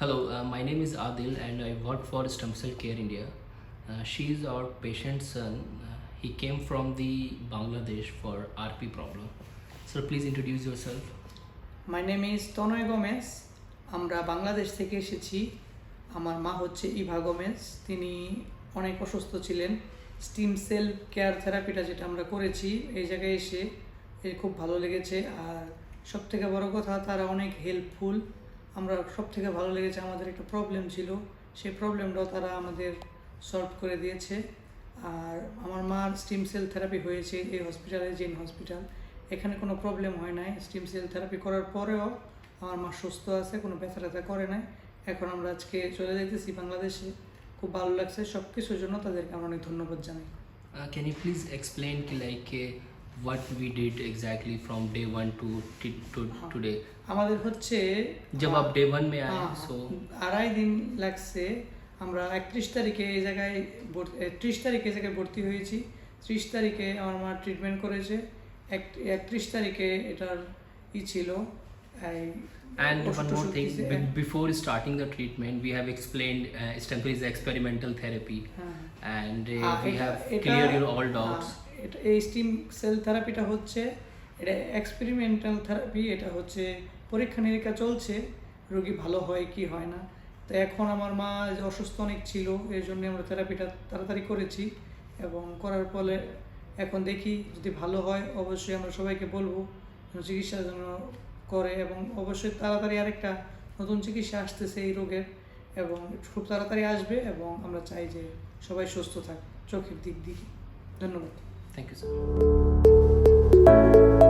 Hello, my name is Adil and I work for Stem Cell Care India. She is our patient's son. He came from the Bangladesh for RP problem. So please introduce yourself. My name is Tanay Gomes. আমরা বাংলাদেশ থেকে এসেছি। আমার মা হচ্ছে Eva Gomez. তিনি অনেক অসুস্থ ছিলেন। স্টিম সেল কেয়ার থেরাপিটা যেটা আমরা করেছি এই জায়গায় এসে খুব ভালো লেগেছে। আর সবথেকে বড় কথা তারা অনেক হেল্পফুল। আমরা সবথেকে ভালো লেগেছে, আমাদের একটা প্রবলেম ছিল, সেই প্রবলেমটাও তারা আমাদের সলভ করে দিয়েছে। আর আমার মার স্টিম সেল থেরাপি হয়েছে এই হসপিটালে, জেন হসপিটাল। এখানে কোনো প্রবলেম হয় নাই। স্টিম সেল থেরাপি করার পরেও আমার মা সুস্থ আছে, কোনো ব্যথা ট্যাথা করে নাই। এখন আমরা আজকে চলে যাইতেছি বাংলাদেশে। খুব ভালো লাগছে। সব কিছুর জন্য তাদেরকে আমরা অনেক ধন্যবাদ জানাই। Can you please explain what we did exactly from day 1 to today? আমাদের হচ্ছে जब आप day 1 में आए so 2.5 দিন লাগছে। আমরা 31 তারিখে এই জায়গায় 30 তারিখে এই জায়গায় ভর্তি হয়েছি। 30 তারিখে আমার মা ট্রিটমেন্ট করেছে। 31 তারিখে এটার ছিল। And one more thing, before starting the treatment, we have explained stem cell is experimental therapy, and we have cleared your all doubts. এই স্টিম সেল থেরাপিটা হচ্ছে এটা এক্সপেরিমেন্টাল থেরাপি। এটা হচ্ছে পরীক্ষা নিরীক্ষা চলছে, রোগী ভালো হয় কি হয় না। তো এখন আমার মা অসুস্থ অনেক ছিল, এই জন্য আমরা থেরাপিটা তাড়াতাড়ি করেছি এবং করার ফলে এখন দেখি যদি ভালো হয় অবশ্যই আমরা সবাইকে বলবো চিকিৎসার জন্য করে। এবং অবশ্যই তাড়াতাড়ি আরেকটা নতুন চিকিৎসা আসতেছে এই রোগের এবং খুব তাড়াতাড়ি আসবে এবং আমরা চাই যে সবাই সুস্থ থাক চোখের দিক দিয়ে। ধন্যবাদ। Thank you so much.